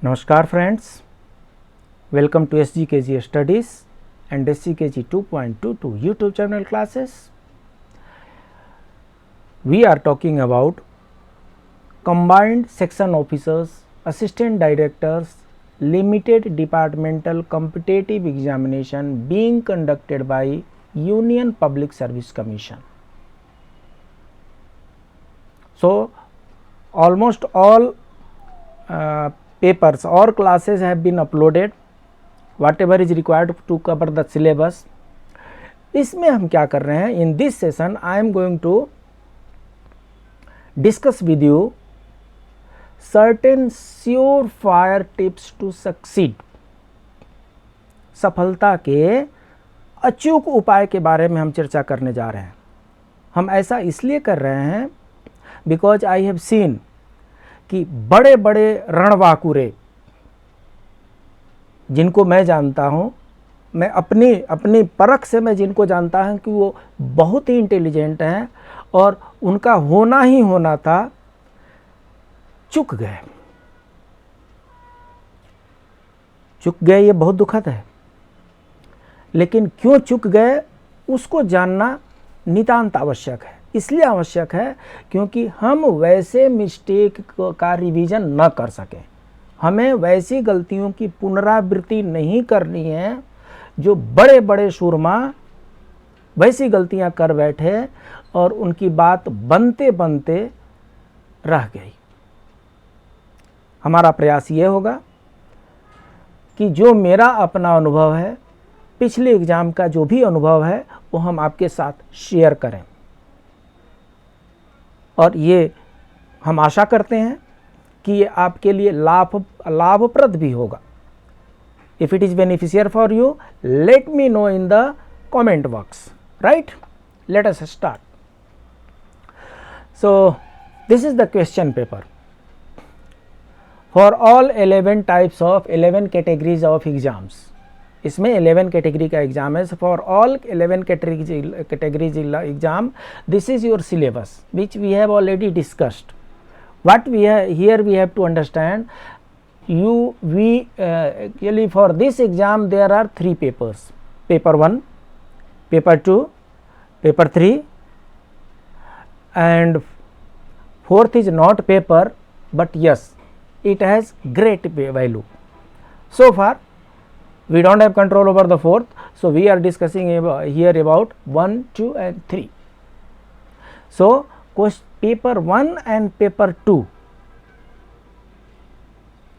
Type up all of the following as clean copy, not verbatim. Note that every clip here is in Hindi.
Namaskar friends, welcome to SGKG Studies and SGKG 2.22 YouTube channel classes. We are talking about combined section officers, assistant directors, limited departmental competitive examination being conducted by Union Public Service Commission. So, almost all papers or classes have been uploaded, whatever is required to cover the syllabus. इसमें हम क्या कर रहे हैं, in this session I am going to discuss with you certain surefire tips to succeed. सफलता के अचूक उपाय के बारे में हम चर्चा करने जा रहे हैं. हम ऐसा इसलिए कर रहे हैं बिकॉज आई हैव सीन कि बड़े बड़े रणवाकुरे जिनको मैं जानता हूं, मैं अपनी परख से मैं जिनको जानता हूं कि वो बहुत ही इंटेलिजेंट हैं और उनका होना ही होना था, चूक गए. ये बहुत दुखद है, लेकिन क्यों चूक गए उसको जानना नितांत आवश्यक है. इसलिए आवश्यक है क्योंकि हम वैसे मिस्टेक का रिवीजन न कर सकें. हमें वैसी गलतियों की पुनरावृत्ति नहीं करनी है जो बड़े बड़े सूरमा वैसी गलतियां कर बैठे और उनकी बात बनते बनते रह गई. हमारा प्रयास ये होगा कि जो मेरा अपना अनुभव है, पिछले एग्ज़ाम का जो भी अनुभव है, वो हम आपके साथ शेयर करें और ये हम आशा करते हैं कि ये आपके लिए लाभप्रद भी होगा. If it is beneficial for you, let me know in the comment box. Right, let us start. So this is the question paper for all 11 types of 11 categories of exams. इसमें 11 कैटेगरी का एग्जाम है. For all 11 categories exam, this is your syllabus which we have already discussed. What we here we have to understand, actually for this exam there are 3 papers: paper 1, paper 2, paper 3, and 4th is not paper, but yes, it has great value. So far we don't have control over the 4th, so we are discussing here about 1, 2 and 3. So paper 1 and paper 2,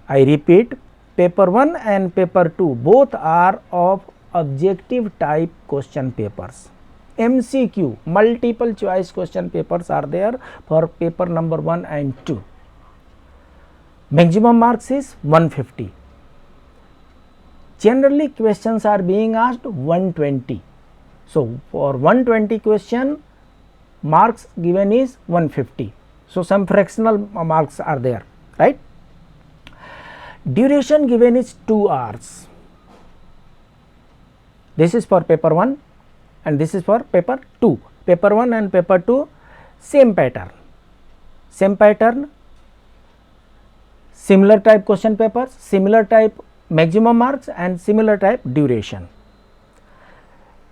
I repeat, paper 1 and paper 2 both are of objective type question papers. MCQ, multiple choice question papers are there for paper number 1 and 2. Maximum marks is 150. Generally questions are being asked 120. So for 120 question, marks given is 150. So some fractional marks are there, right? Duration given is 2 hours. This is for paper 1 and this is for paper 2. Paper 1 and paper 2 same pattern, similar type question papers, similar type maximum marks and similar type duration.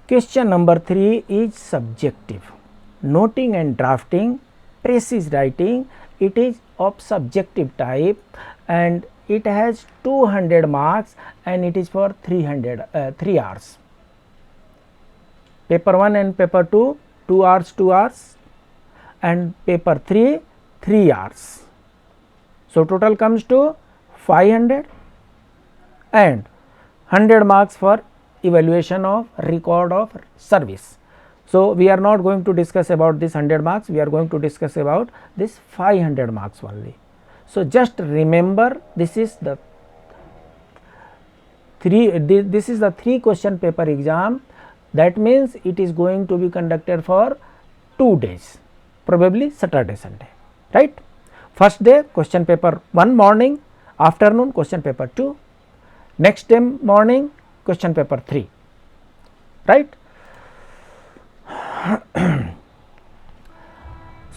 Question number 3 is subjective. Noting and drafting, precise writing, it is of subjective type and it has 200 marks and it is for 3 hours. Paper 1 and paper 2, 2 hours and paper 3, 3 hours. So total comes to 500 and 100 marks for evaluation of record of service. So we are not going to discuss about this 100 marks, we are going to discuss about this 500 marks only. So just remember, this is the 3 question paper exam. That means it is going to be conducted for 2 days, probably Saturday, Sunday, right? First day question paper 1 morning, afternoon question paper 2, next day morning question paper 3, right?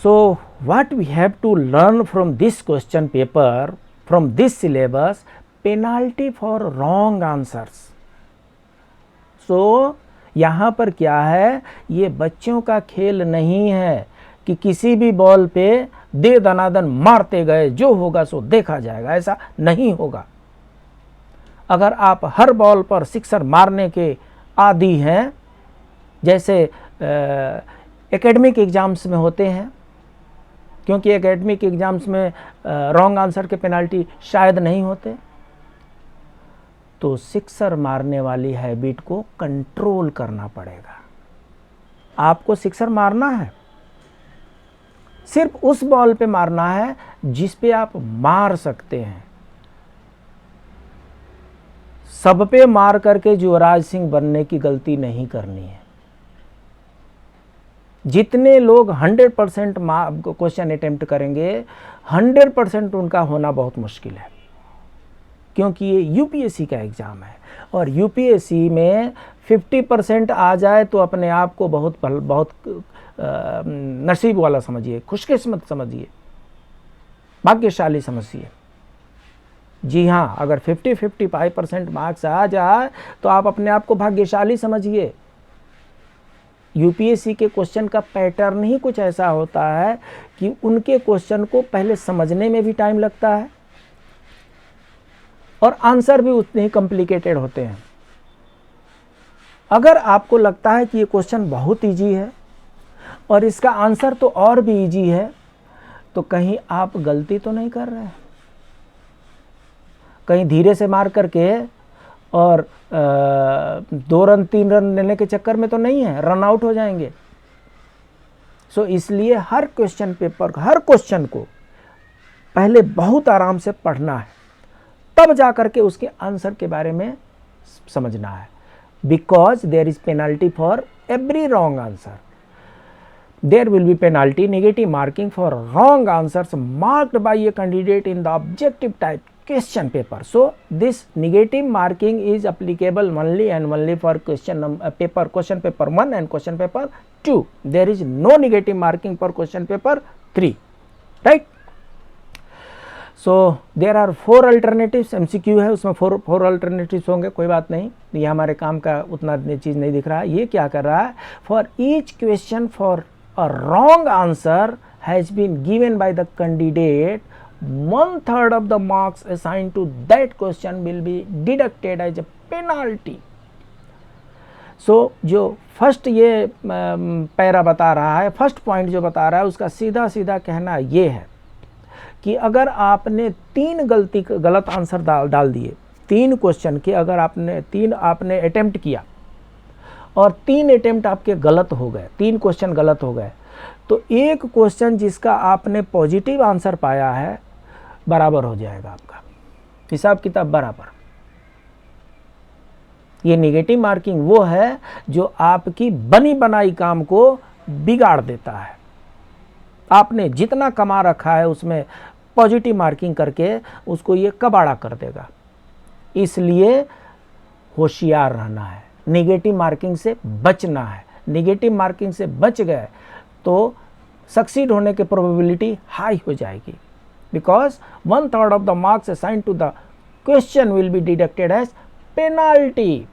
So what we have to learn from this question paper from this syllabus penalty for wrong answers. So यहाँ पर क्या है, ये बच्चों का खेल नहीं है कि किसी भी बॉल पे दे दनादन मारते गए, जो होगा सो देखा जाएगा, ऐसा नहीं होगा। अगर आप हर बॉल पर सिक्सर मारने के आदी हैं, जैसे एकेडमिक एग्जाम्स में होते हैं, क्योंकि एकेडमिक एग्जाम्स में रॉन्ग आंसर के पेनल्टी शायद नहीं होते, तो सिक्सर मारने वाली हैबिट को कंट्रोल करना पड़ेगा। आपको सिक्सर मारना है, सिर्फ उस बॉल पे मारना है जिस पे आप मार सकते हैं। सब पे मार करके युवराज सिंह बनने की गलती नहीं करनी है। जितने लोग 100% क्वेश्चन अटेम्प्ट करेंगे, 100% उनका होना बहुत मुश्किल है, क्योंकि ये यूपीएससी का एग्ज़ाम है और यूपीएससी में 50% आ जाए तो अपने आप को बहुत नसीब वाला समझिए, खुशकिस्मत समझिए, भाग्यशाली समझिए। जी हाँ, अगर 50-55% मार्क्स आ जाए तो आप अपने आप को भाग्यशाली समझिए। यूपीएससी के क्वेश्चन का पैटर्न ही कुछ ऐसा होता है कि उनके क्वेश्चन को पहले समझने में भी टाइम लगता है और आंसर भी उतने ही कॉम्प्लिकेटेड होते हैं। अगर आपको लगता है कि ये क्वेश्चन बहुत इजी है और इसका आंसर तो और भी इजी है, तो कहीं आप गलती तो नहीं कर रहे हैं। कहीं धीरे से मार करके और 2 रन 3 रन लेने के चक्कर में तो नहीं है, रन आउट हो जाएंगे। सो इसलिए हर क्वेश्चन पेपर, हर क्वेश्चन को पहले बहुत आराम से पढ़ना है, तब जा करके उसके आंसर के बारे में समझना है। Because there is penalty for every wrong answer. There will be penalty, negative marking for wrong answers marked by a candidate in the objective type question paper. So this negative marking is applicable only and only for question paper 1 and question paper 2. There is no negative marking for question paper 3, right? So there are 4 alternatives. MCQ है, उसमें 4 alternatives होंगे, कोई बात नहीं, ये हमारे काम का उतना चीज़ नहीं दिख रहा है। ये क्या कर रहा है, for each question for a wrong answer has been given by the candidate, 1/3 of the marks assigned to that question will be deducted as a penalty. So जो फर्स्ट ये पैरा बता रहा है, फर्स्ट पॉइंट जो बता रहा है, उसका सीधा सीधा कहना ये है कि अगर आपने 3 गलत आंसर डाल दिए, 3 क्वेश्चन के अगर आपने अटेम्प्ट किया और 3 अटेम्प्ट आपके गलत हो गए, 3 क्वेश्चन गलत हो गए, तो एक क्वेश्चन जिसका आपने पॉजिटिव आंसर पाया है बराबर हो जाएगा, आपका हिसाब किताब बराबर। ये नेगेटिव मार्किंग वो है जो आपकी बनी बनाई काम को बिगाड़ देता है। आपने जितना कमा रखा है उसमें पॉजिटिव मार्किंग करके उसको ये कबाड़ा कर देगा। इसलिए होशियार रहना है, नेगेटिव मार्किंग से बचना है। नेगेटिव मार्किंग से बच गए तो सक्सीड होने की प्रोबेबिलिटी हाई हो जाएगी, because 1/3 of the marks assigned to the question will be deducted as penalty.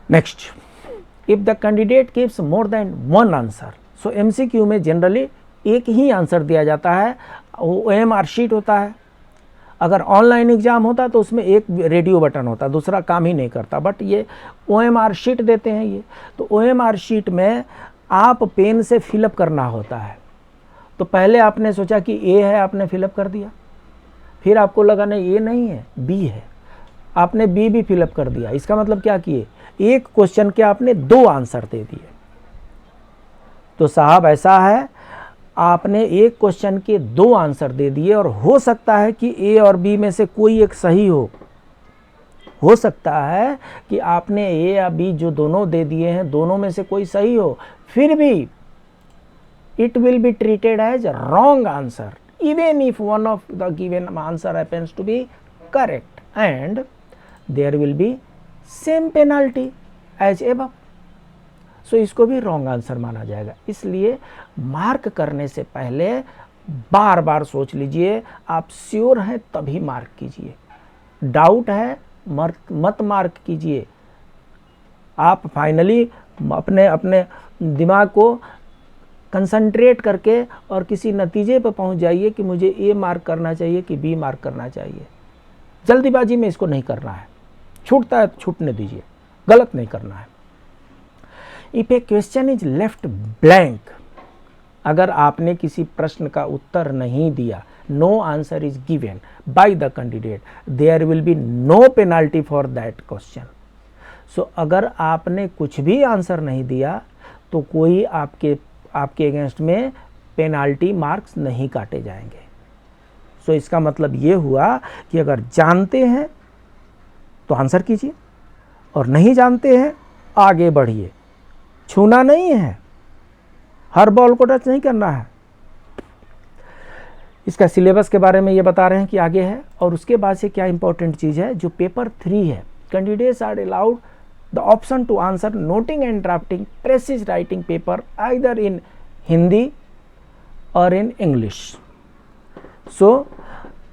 Next, if the candidate gives more than one answer, so MCQ में जनरली एक ही आंसर दिया जाता है, OMR शीट होता है। अगर ऑनलाइन एग्जाम होता तो उसमें एक रेडियो बटन होता, दूसरा काम ही नहीं करता, बट ये OMR शीट देते हैं ये। तो OMR शीट में आप पेन से फिलअप करना होता है। तो पहले आपने सोचा कि ए है, आपने फिलअप कर दिया, फिर आपको लगा नहीं ए नहीं है, बी है, आपने बी भी फिलअप कर दिया। इसका मतलब क्या किए, एक क्वेश्चन के आपने 2 आंसर दे दिए। तो साहब ऐसा है, आपने एक क्वेश्चन के 2 आंसर दे दिए और हो सकता है कि ए और बी में से कोई एक सही हो सकता है कि आपने ए या बी जो दोनों दे दिए हैं, दोनों में से कोई सही हो, फिर भी it will be treated as a wrong answer even if one of the given answer happens to be correct, and there will be same penalty as above. So इसको भी wrong answer माना जाएगा। इसलिए मार्क करने से पहले बार बार सोच लीजिए, आप श्योर हैं तभी मार्क कीजिए, डाउट है मत मार्क कीजिए। आप फाइनली अपने अपने दिमाग को कंसंट्रेट करके और किसी नतीजे पर पहुंच जाइए कि मुझे ए मार्क करना चाहिए कि बी मार्क करना चाहिए। जल्दीबाजी में इसको नहीं करना है, छूटता है तो छूटने दीजिए, गलत नहीं करना है। If a question is left blank, अगर आपने किसी प्रश्न का उत्तर नहीं दिया, no answer is given by the candidate, there will be no penalty for that question. So अगर आपने कुछ भी आंसर नहीं दिया तो कोई आपके अगेंस्ट में पेनाल्टी मार्क्स नहीं काटे जाएंगे। सो इसका मतलब ये हुआ कि अगर जानते हैं तो आंसर कीजिए और नहीं जानते हैं आगे बढ़िए, छूना नहीं है, हर बॉल को टच नहीं करना है। इसका सिलेबस के बारे में ये बता रहे हैं कि आगे है। और उसके बाद से क्या इंपॉर्टेंट चीज़ है, जो पेपर 3 है, candidates are allowed the option to answer noting and drafting precis writing paper either in Hindi और इन इंग्लिश। सो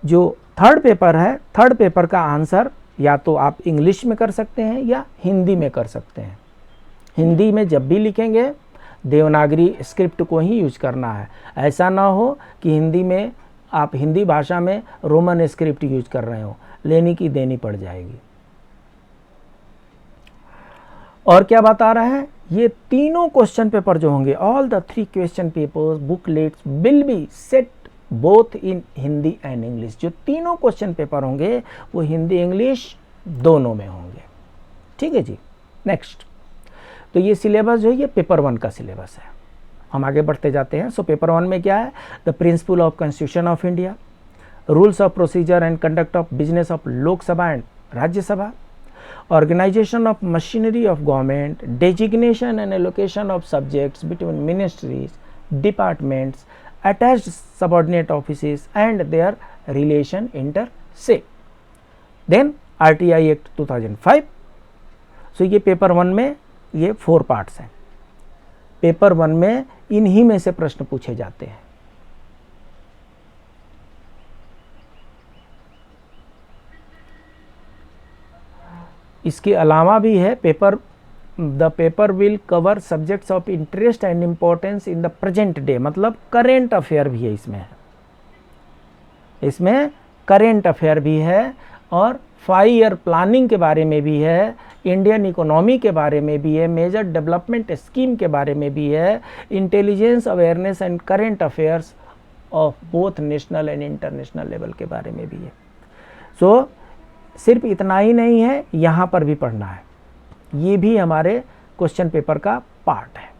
जो थर्ड पेपर है, थर्ड पेपर का आंसर या तो आप इंग्लिश में कर सकते हैं या हिंदी में कर सकते हैं। हिंदी में जब भी लिखेंगे देवनागरी स्क्रिप्ट को ही यूज करना है। ऐसा ना हो कि हिंदी में आप हिंदी भाषा में रोमन स्क्रिप्ट यूज कर रहे हो, लेनी की देनी पड़ जाएगी। और क्या बता रहा है, ये तीनों क्वेश्चन पेपर जो होंगे, all the 3 question papers booklets will be set both in Hindi and English. जो तीनों क्वेश्चन पेपर होंगे वो हिंदी इंग्लिश दोनों में होंगे। ठीक है जी। नेक्स्ट, तो ये सिलेबस जो है ये पेपर 1 का सिलेबस है। हम आगे बढ़ते जाते हैं। सो पेपर 1 में क्या है, the principle of constitution of India, rules of procedure and conduct of business of Lok Sabha and Rajya Sabha, organization of machinery of government, designation and allocation of subjects between ministries, departments, attached subordinate offices and their relation inter se, then RTI Act 2005। so ये पेपर 1 में ये 4 पार्ट्स हैं। पेपर 1 में इन्हीं में से प्रश्न पूछे जाते हैं। इसके अलावा भी है paper, the paper will cover subjects of interest and importance in the present day, मतलब करेंट अफेयर भी है इसमें करेंट अफेयर भी है और 5 ईयर प्लानिंग के बारे में भी है, इंडियन इकोनॉमी के बारे में भी है, मेजर डेवलपमेंट स्कीम के बारे में भी है, intelligence awareness and current affairs of both national and international level के बारे में भी है। सो सिर्फ इतना ही नहीं है, यहाँ पर भी पढ़ना है, ये भी हमारे क्वेश्चन पेपर का पार्ट है।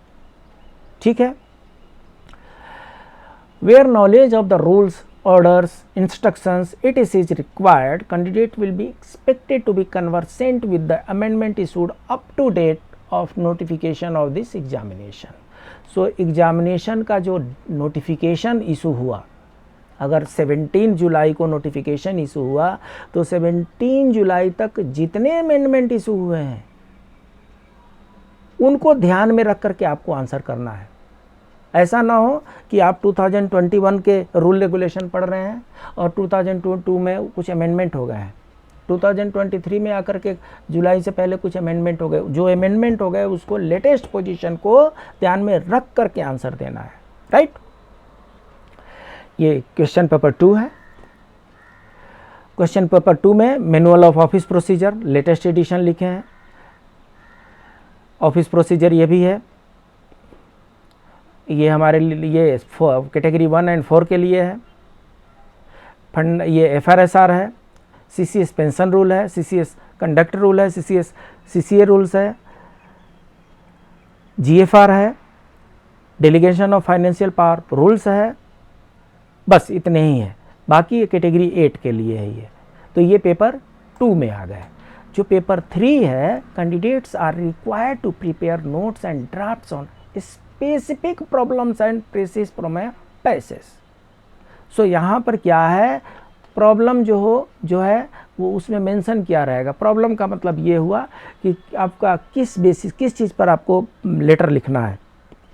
ठीक है। Where knowledge of the rules, orders, instructions, etc. is required, candidate will be expected to be conversant with the amendment issued up to date of notification of this examination। So examination का जो नोटिफिकेशन इशू हुआ, अगर 17 जुलाई को नोटिफिकेशन इशू हुआ तो 17 जुलाई तक जितने अमेंडमेंट इशू हुए हैं उनको ध्यान में रख करके आपको आंसर करना है। ऐसा ना हो कि आप 2021 के रूल रेगुलेशन पढ़ रहे हैं और 2022 में कुछ अमेंडमेंट हो गए हैं, 2023 में आकर के जुलाई से पहले कुछ अमेंडमेंट हो गए, जो अमेंडमेंट हो गए उसको लेटेस्ट पोजीशन को ध्यान में रख करके आंसर देना है। राइट। ये क्वेश्चन पेपर 2 है। क्वेश्चन पेपर 2 में manual of office procedure latest edition लिखे हैं, ऑफिस प्रोसीजर ये भी है, ये हमारे लिए कैटेगरी 1 एंड 4 के लिए है। फंड ये FRSR है, CCS पेंशन रूल है, CCS कंडक्ट रूल है, CCA रूल्स है, GFR है, delegation of financial power rules है, बस इतने ही है। बाकी ये कैटेगरी 8 के लिए है ये। तो ये पेपर 2 में आ गए। जो पेपर 3 है, candidates are required to prepare notes and drafts on specific problems and precis from a passage. So यहाँ पर क्या है, प्रॉब्लम जो है वो उसमें मेंशन किया रहेगा। प्रॉब्लम का मतलब ये हुआ कि आपका किस बेसिस, किस चीज़ पर आपको लेटर लिखना है,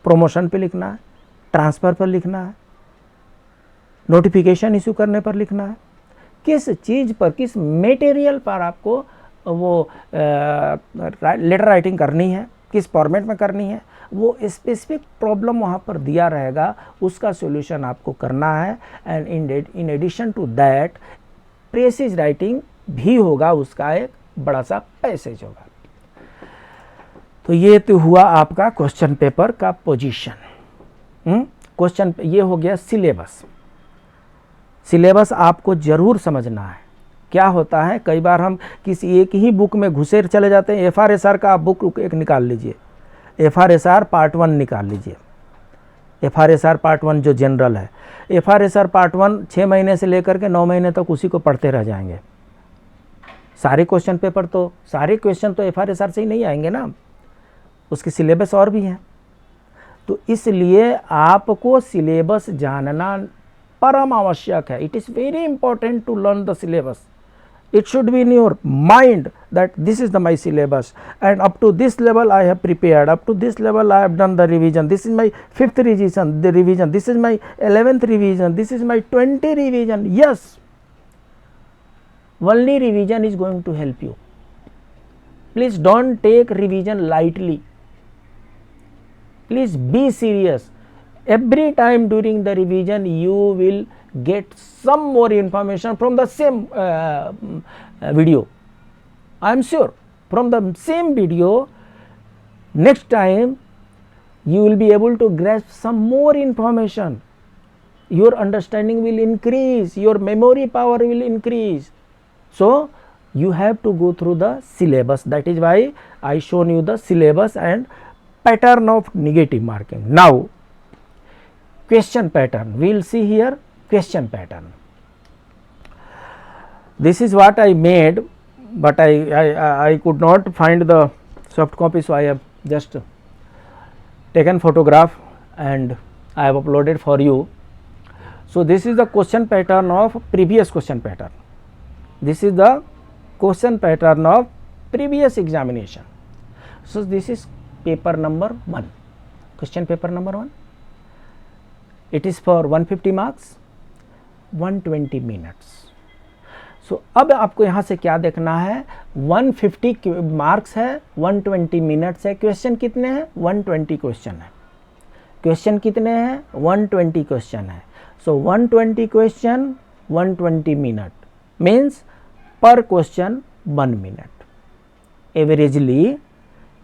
प्रमोशन पे लिखना है, ट्रांसफ़र पर लिखना है, नोटिफिकेशन इशू करने पर लिखना है, किस चीज़ पर, किस मटेरियल पर आपको वो लेटर राइटिंग करनी है, किस फॉर्मेट में करनी है, वो स्पेसिफिक प्रॉब्लम वहाँ पर दिया रहेगा, उसका सॉल्यूशन आपको करना है। And in addition to that precis writing भी होगा, उसका एक बड़ा सा पैसेज होगा। तो ये तो हुआ आपका क्वेश्चन पेपर का पोजीशन। क्वेश्चन ये हो गया सिलेबस। सिलेबस आपको जरूर समझना है। क्या होता है, कई बार हम किसी एक ही बुक में घुसे चले जाते हैं। FRSR का आप बुक एक निकाल लीजिए, FRSR पार्ट 1 निकाल लीजिए, FRSR पार्ट 1 जो जनरल है, FRSR पार्ट 1 6 महीने से लेकर के 9 महीने तक उसी को पढ़ते रह जाएंगे। सारे क्वेश्चन पेपर तो, सारे क्वेश्चन तो FRSR से ही नहीं आएंगे ना, उसकी सिलेबस और भी है। तो इसलिए आपको सिलेबस जानना परम आवश्यक है। It is very important to learn the syllabus. It should be in your mind that this is my syllabus and up to this level I have prepared, up to this level I have done the revision, this is my 5th revision, this is my 11th revision, this is my 20 revision. Yes, only revision is going to help you. Please don't take revision lightly. Please be serious. Every time during the revision you will get some more information from the same video. I am sure from the same video next time you will be able to grasp some more information. Your understanding will increase, your memory power will increase. So you have to go through the syllabus. That is why I shown you the syllabus and pattern of negative marking. Now question pattern, we will see here question pattern. This is what I made, but I could not find the soft copy, so I have just taken photograph and I have uploaded for you. So this is the question pattern of previous question pattern. This is the question pattern of previous examination. So this is paper number 1, question paper number 1. It is for 150 marks, 120 minutes. So अब आपको यहाँ से क्या देखना है, 150 मार्क्स है, 120 मिनट्स है। क्वेश्चन कितने हैं, 120 क्वेश्चन है। क्वेश्चन कितने हैं, 120 क्वेश्चन है। सो 120 क्वेश्चन 120 मिनट मीन्स पर क्वेश्चन 1 मिनट,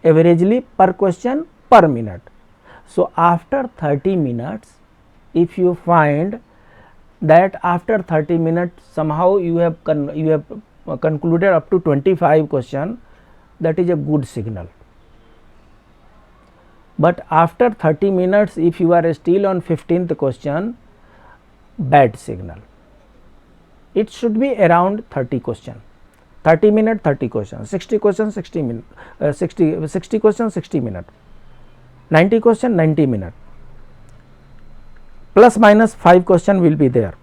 एवरेजली पर क्वेश्चन पर minute. So after 30 minutes, if you find that after 30 minutes somehow you have concluded up to 25 question, that is a good signal. But after 30 minutes if you are still on 15th question, bad signal. It should be around 30 question, 30 minute 30 question, 60 question 60 minute, 60 question 60 minute, 90 question 90 minute, plus minus 5 question will be there,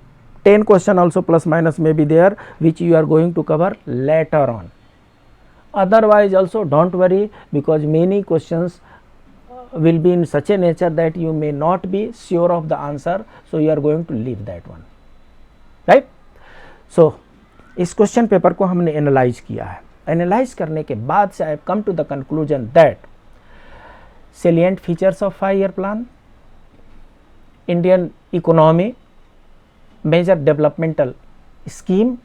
10 question also plus minus may be there, which you are going to cover later on. Otherwise also don't worry, because many questions will be in such a nature that you may not be sure of the answer, so you are going to leave that one, right? So इस क्वेश्चन पेपर को हमने एनालाइज किया है. एनालाइज करने के बाद से I have come to the conclusion that salient features of 5-year plan, Indian economy, major developmental scheme.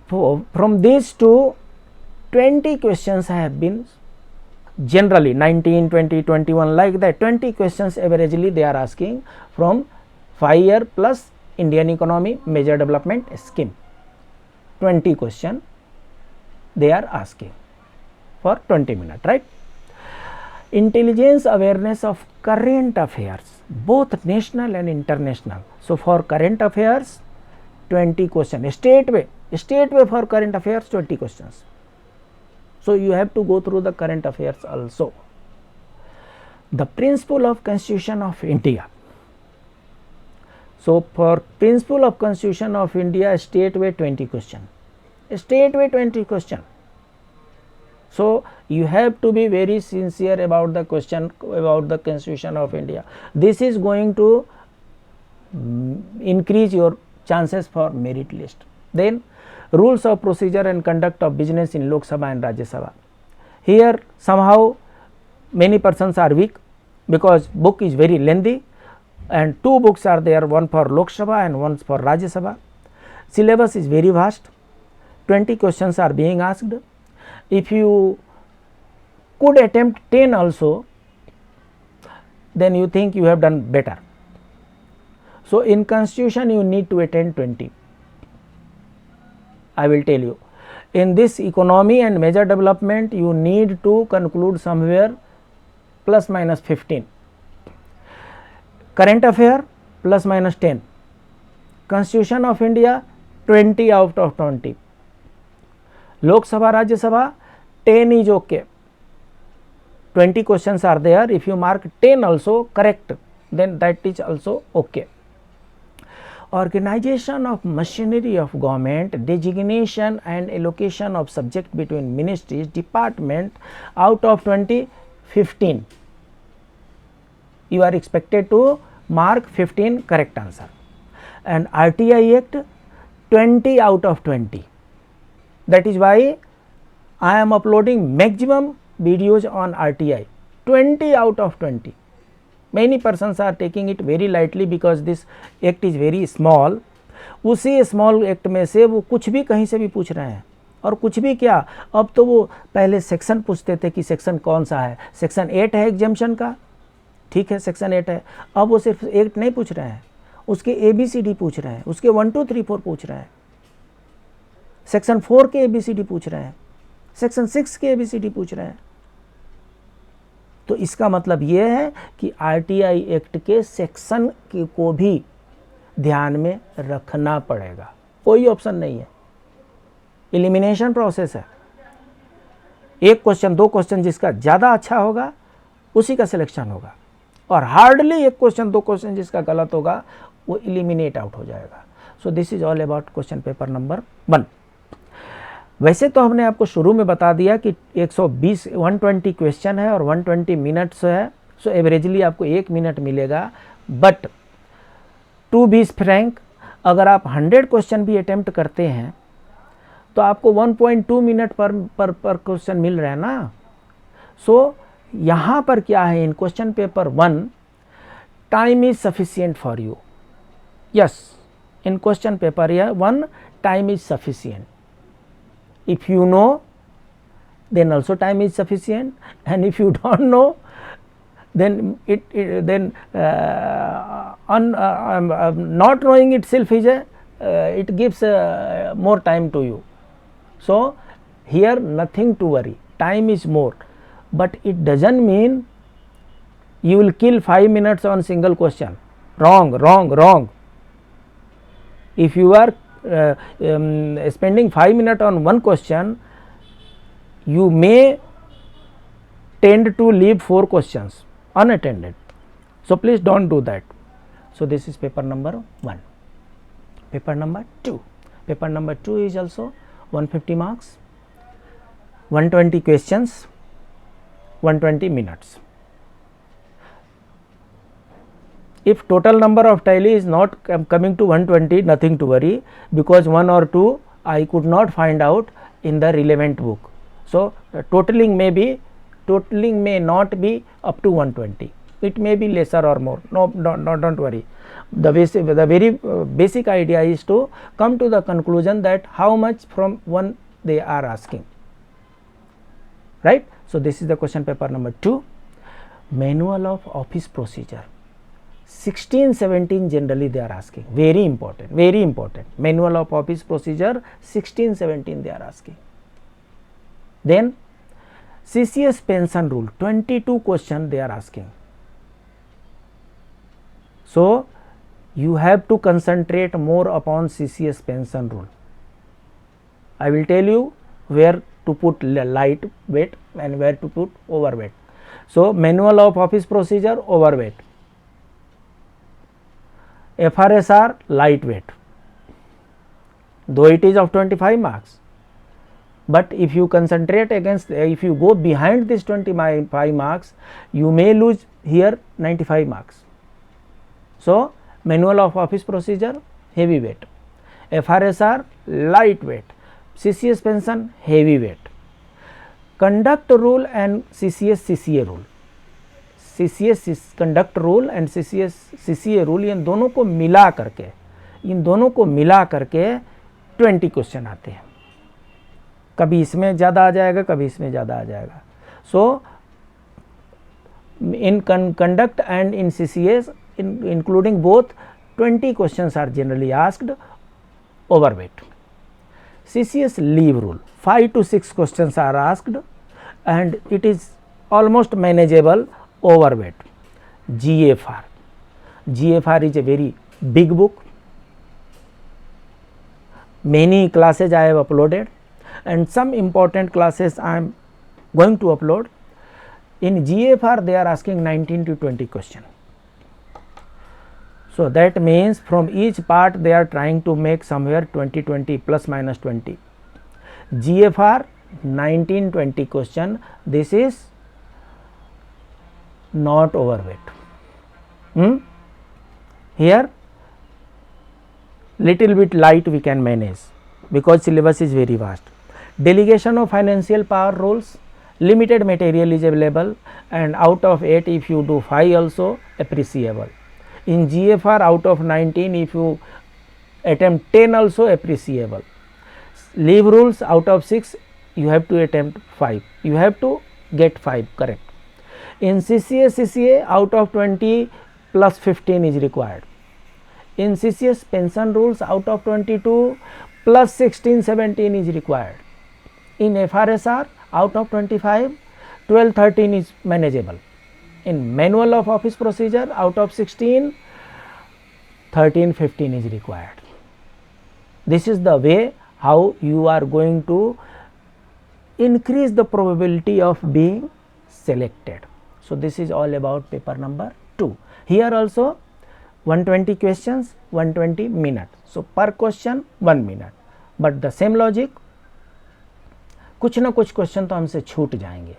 From these two, 20 questions have been generally 19, 20, 21 like that. 20 questions averagely they are asking from 5-year plus Indian economy major development scheme. 20 question they are asking for 20 minutes, right? Intelligence awareness of current affairs, both national and international. So for current affairs 20 questions, stateway for current affairs 20 questions. So you have to go through the current affairs also. The principle of Constitution of India. So for principle of Constitution of India, stateway 20 question, stateway 20 question. So you have to be very sincere about the question about the Constitution of India. This is going to increase your chances for merit list. Then rules of procedure and conduct of business in Lok Sabha and Rajya Sabha. Here somehow many persons are weak because book is very lengthy and two books are there, one for Lok Sabha and one for Rajya Sabha. Syllabus is very vast, 20 questions are being asked. If you could attempt 10 also, then you think you have done better. So in constitution you need to attempt 20. I will tell you. In this economy and major development you need to conclude somewhere plus minus 15. Current affair plus minus 10. Constitution of India 20 out of 20. Lok Sabha, Rajya Sabha 10 is okay. 20 questions are there. If you mark 10 also correct, then that is also okay. Organization of machinery of government, designation and allocation of subject between ministries, department, out of 20, 15. You are expected to mark 15 correct answer. And RTI Act 20 out of 20. That is why I am uploading maximum videos on RTI, 20 out of 20. Many persons are taking it very lightly because this act is very small. उसी स्मॉल एक्ट में से वो कुछ भी कहीं से भी पूछ रहे हैं, और कुछ भी क्या, अब तो वो पहले सेक्शन पूछते थे कि सेक्शन कौन सा है, सेक्शन 8 है एग्जाम्पशन का, ठीक है सेक्शन 8 है, अब वो सिर्फ 8 नहीं पूछ रहे हैं, उसके ABCD पूछ रहे हैं, उसके 1 2 3 4 पूछ रहे हैं, सेक्शन 4 के ABCD पूछ रहे हैं, सेक्शन 6 के ABCD पूछ रहे हैं. तो इसका मतलब ये है कि RTI एक्ट के सेक्शन को भी ध्यान में रखना पड़ेगा, कोई ऑप्शन नहीं है, एलिमिनेशन प्रोसेस है. एक क्वेश्चन 2 क्वेश्चन जिसका ज़्यादा अच्छा होगा उसी का सिलेक्शन होगा, और हार्डली एक क्वेश्चन 2 क्वेश्चन जिसका गलत होगा वो एलिमिनेट आउट हो जाएगा. सो this is all about question paper number 1. वैसे तो हमने आपको शुरू में बता दिया कि 120 क्वेश्चन है और 120 मिनट्स है, सो एवरेजली आपको 1 मिनट मिलेगा. बट टू बी फ्रैंक, अगर आप 100 क्वेश्चन भी अटेम्प्ट करते हैं तो आपको 1.2 मिनट पर क्वेश्चन मिल रहा है ना. सो यहाँ पर क्या है, in question paper 1 time is sufficient for you. Yes, in question paper 1 time is sufficient. If you know, then also time is sufficient, and if you don't know, then not knowing itself is it gives more time to you. So here nothing to worry, time is more, but it doesn't mean you will kill 5 minutes on single question. Wrong. If you are spending 5 minutes on one question, you may tend to leave 4 questions unattended. So please don't do that. So this is paper number 1. Paper number 2. Paper number 2 is also 150 marks, 120 questions, 120 minutes. If total number of tally is not coming to 120, nothing to worry, because 1 or 2 I could not find out in the relevant book. So totaling may not be up to 120. It may be lesser or more. No, don't worry. The very basic idea is to come to the conclusion that how much from 1 they are asking. Right? So this is the question paper number 2. Manual of office procedure. 16-17 generally they are asking. Very important. Manual of office procedure 16-17 they are asking. Then CCS pension rule 22 question they are asking. So you have to concentrate more upon CCS pension rule. I will tell you where to put light weight and where to put overweight. So manual of office procedure overweight. FRSR lightweight, though it is of 25 marks, but if you concentrate against, if you go behind this 25 marks, you may lose here 95 marks. So manual of office procedure heavy weight, FRSR light weight, CCS pension heavy weight, conduct rule and CCS CCA rule, CCS conduct rule and CCS CCA rule, इन दोनों को मिला करके 20 क्वेश्चन आते हैं। कभी इसमें ज़्यादा आ जाएगा, कभी इसमें ज़्यादा आ जाएगा। सो in conduct and in CCS including both 20 questions are generally asked overweight. CCS leave rule 5 to 6 questions are asked and it is almost manageable overweight. GFR is a very big book, many classes I have uploaded and some important classes I am going to upload. In GFR they are asking 19 to 20 questions. So that means from each part they are trying to make somewhere 20 plus minus 20. GFR 19-20 question, this is not overweight. Here little bit light we can manage because syllabus is very vast. Delegation of financial power rules, limited material is available and out of 8 if you do 5 also appreciable. In GFR out of 19 if you attempt 10 also appreciable. Leave rules out of 6 you have to attempt 5, you have to get 5 correct. In CCS CCA out of 20 plus 15 is required. In CCS pension rules out of 22 plus 16-17 is required. In FRSR out of 25 12-13 is manageable. In manual of office procedure out of 16 13-15 is required. This is the way how you are going to increase the probability of being selected. So this is all about paper number 2. Here also 120 questions, 120 minutes. So per question 1 minute. But the same logic, कुछ ना कुछ क्वेश्चन तो हमसे छूट जाएंगे,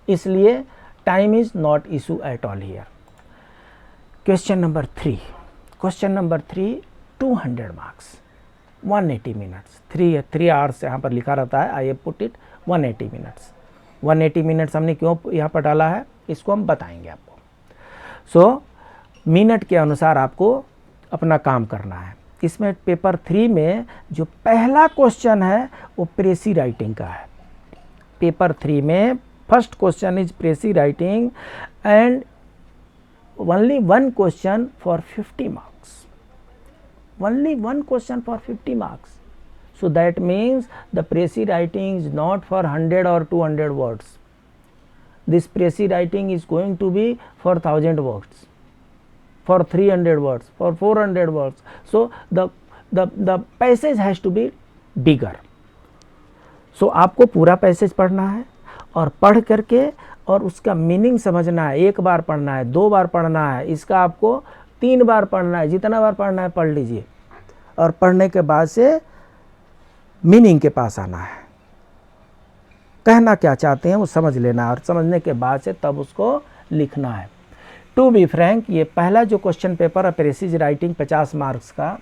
इसलिए time is not issue at all here. Question number 3 200 marks 180 minutes. 3 hours यहाँ पर लिखा रहता है, I have put it 180 minutes. 180 minutes हमने क्यों यहाँ पर डाला है इसको हम बताएंगे आपको. सो मिनट के अनुसार आपको अपना काम करना है. इसमें पेपर 3 में जो पहला क्वेश्चन है वो प्रेसी राइटिंग का है. पेपर 3 में first question is प्रेसी writing and only one question for 50 marks. Only one question for 50 marks. So that means the Presi writing is not for 100 or 200 words. This Presi writing is going to be for 1000 words, for 300 words, for 400 words. So the passage has to be bigger. So आपको पूरा पैसेज पढ़ना है और पढ़ करके और उसका मीनिंग समझना है. 1 बार पढ़ना है, 2 बार पढ़ना है, इसका आपको 3 बार पढ़ना है. जितना बार पढ़ना है पढ़ लीजिए और पढ़ने के बाद से मीनिंग के पास आना है. कहना क्या चाहते हैं वो समझ लेना है और समझने के बाद से तब उसको लिखना है. टू बी फ्रैंक, ये पहला जो क्वेश्चन पेपर है प्रेसीज राइटिंग 50 मार्क्स का,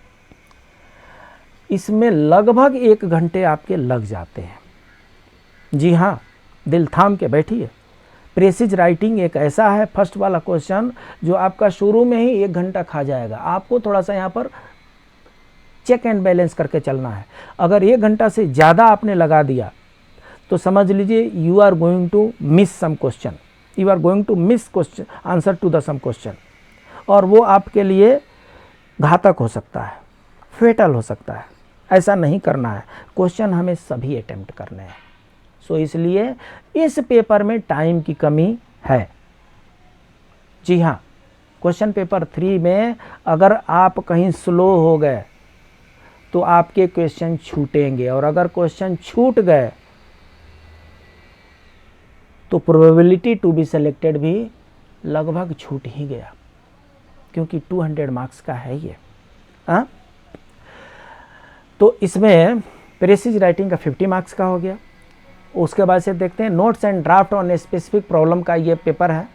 इसमें लगभग 1 घंटे आपके लग जाते हैं. जी हाँ, दिल थाम के बैठिए. प्रेसीज राइटिंग एक ऐसा है फर्स्ट वाला क्वेश्चन जो आपका शुरू में ही 1 घंटा खा जाएगा. आपको थोड़ा सा यहाँ पर चेक एंड बैलेंस करके चलना है. अगर 1 घंटा से ज़्यादा आपने लगा दिया तो समझ लीजिए you are going to miss some question, you are going to miss question answer to the some question, और वो आपके लिए घातक हो सकता है, फेटल हो सकता है. ऐसा नहीं करना है. क्वेश्चन हमें सभी अटेम्प्ट करने हैं. सो इसलिए इस पेपर में टाइम की कमी है. जी हाँ, क्वेश्चन पेपर 3 में अगर आप कहीं स्लो हो गए तो आपके क्वेश्चन छूटेंगे, और अगर क्वेश्चन छूट गए तो प्रोबेबिलिटी टू बी सिलेक्टेड भी लगभग छूट ही गया, क्योंकि 200 मार्क्स का है ये. हाँ, तो इसमें प्रेसीज राइटिंग का 50 मार्क्स का हो गया. उसके बाद से देखते हैं notes and draft on specific problem का ये पेपर है.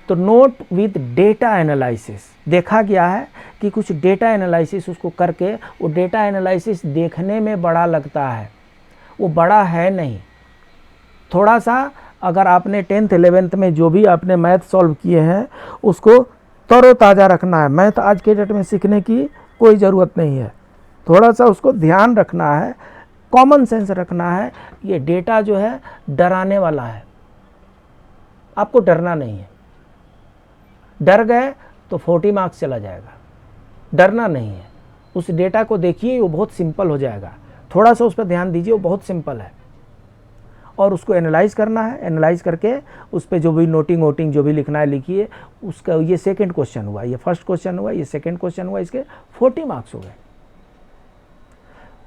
तो नोट विद डेटा एनालिसिस, देखा गया है कि कुछ डेटा एनालिसिस उसको करके, वो डेटा एनालिसिस देखने में बड़ा लगता है, वो बड़ा है नहीं। थोड़ा सा अगर आपने 10th 11th में जो भी आपने मैथ सॉल्व किए हैं उसको तरोताज़ा रखना है। मैथ आज के डेट में सीखने की कोई ज़रूरत नहीं है, थोड़ा सा उसको ध्यान रखना है, कॉमन सेंस रखना है। ये डेटा जो है डराने वाला है, आपको डरना नहीं है। डर गए तो 40 मार्क्स चला जाएगा, डरना नहीं है। उस डेटा को देखिए, वो बहुत सिंपल हो जाएगा, थोड़ा सा उस पर ध्यान दीजिए, वो बहुत सिंपल है। और उसको एनालाइज करना है, एनालाइज करके उस पर जो भी नोटिंग जो भी लिखना है लिखिए। उसका ये सेकंड क्वेश्चन हुआ, ये फर्स्ट क्वेश्चन हुआ, ये सेकंड क्वेश्चन हुआ, इसके 40 मार्क्स हो गए।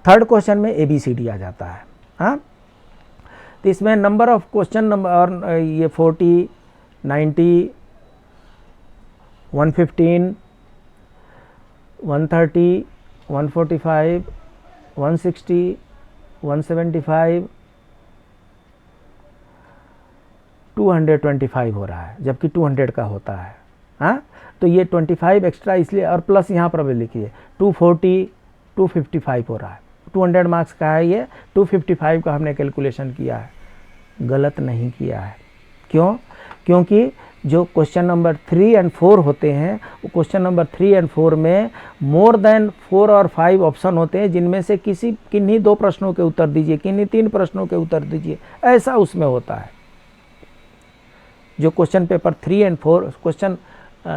थर्ड क्वेश्चन में ABCD आ जाता है। हाँ, तो इसमें नंबर ऑफ क्वेश्चन नंबर और ये 40, 90, 115, 130, 145, 160, 175, 225 हो रहा है, जबकि 200 का होता है। हाँ, तो ये 25 एक्स्ट्रा इसलिए, और प्लस यहाँ पर भी लिखिए 240, 255 हो रहा है। 200 मार्क्स का है ये, 255 का हमने कैलकुलेशन किया है, गलत नहीं किया है। क्यों? क्योंकि जो क्वेश्चन नंबर 3 और 4 होते हैं, वो क्वेश्चन नंबर 3 और 4 में मोर देन 4 और 5 ऑप्शन होते हैं, जिनमें से किन्हीं 2 प्रश्नों के उत्तर दीजिए, किन्हीं 3 प्रश्नों के उत्तर दीजिए, ऐसा उसमें होता है। जो क्वेश्चन पेपर 3 और 4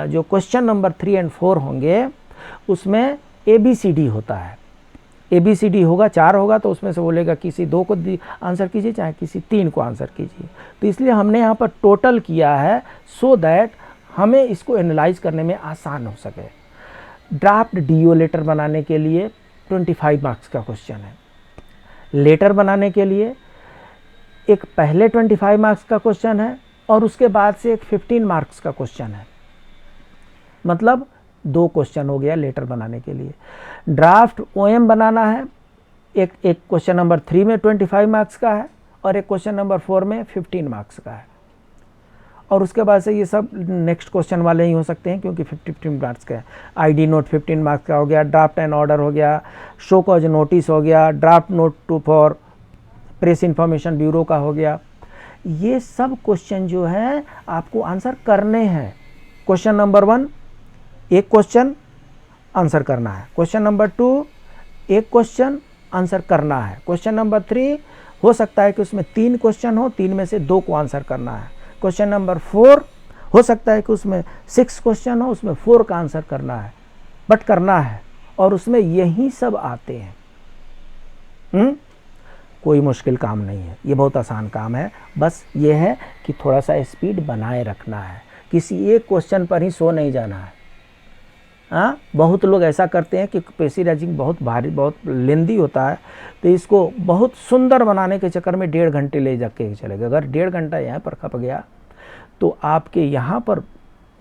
जो क्वेश्चन नंबर 3 और 4 होंगे उसमें ABCD होता है। ABCD होगा, 4 होगा तो उसमें से बोलेगा किसी 2 को आंसर कीजिए, चाहे किसी 3 को आंसर कीजिए। तो इसलिए हमने यहाँ पर टोटल किया है सो दैट हमें इसको एनालाइज करने में आसान हो सके। ड्राफ्ट DO लेटर बनाने के लिए 25 मार्क्स का क्वेश्चन है। लेटर बनाने के लिए एक पहले 25 मार्क्स का क्वेश्चन है और उसके बाद से एक 15 मार्क्स का क्वेश्चन है, मतलब 2 क्वेश्चन हो गया लेटर बनाने के लिए। ड्राफ्ट OM बनाना है, एक क्वेश्चन नंबर 3 में 25 मार्क्स का है और एक क्वेश्चन नंबर 4 में 15 मार्क्स का है। और उसके बाद से ये सब नेक्स्ट क्वेश्चन वाले ही हो सकते हैं क्योंकि 15 मार्क्स का है। ID नोट 15 मार्क्स का हो गया, ड्राफ्ट एंड ऑर्डर हो गया, शो कॉज नोटिस हो गया, draft note to for press information bureau का हो गया। ये सब क्वेश्चन जो है आपको आंसर करने हैं। क्वेश्चन नंबर 1 एक क्वेश्चन आंसर करना है, क्वेश्चन नंबर 2 एक क्वेश्चन आंसर करना है, क्वेश्चन नंबर 3 हो सकता है कि उसमें 3 क्वेश्चन हो, 3 में से 2 को आंसर करना है, क्वेश्चन नंबर 4 हो सकता है कि उसमें 6 क्वेश्चन हो, उसमें 4 का आंसर करना है, बट करना है। और उसमें यही सब आते हैं। कोई मुश्किल काम नहीं है, ये बहुत आसान काम है। बस ये है कि थोड़ा सा स्पीड बनाए रखना है, किसी एक क्वेश्चन पर ही सो नहीं जाना है। हाँ, बहुत लोग ऐसा करते हैं कि पेशी राइजिंग बहुत भारी, बहुत लेंदी होता है, तो इसको बहुत सुंदर बनाने के चक्कर में 1.5 घंटे ले जाके चलेगा। अगर 1.5 घंटा यहाँ पर खप गया तो आपके यहाँ पर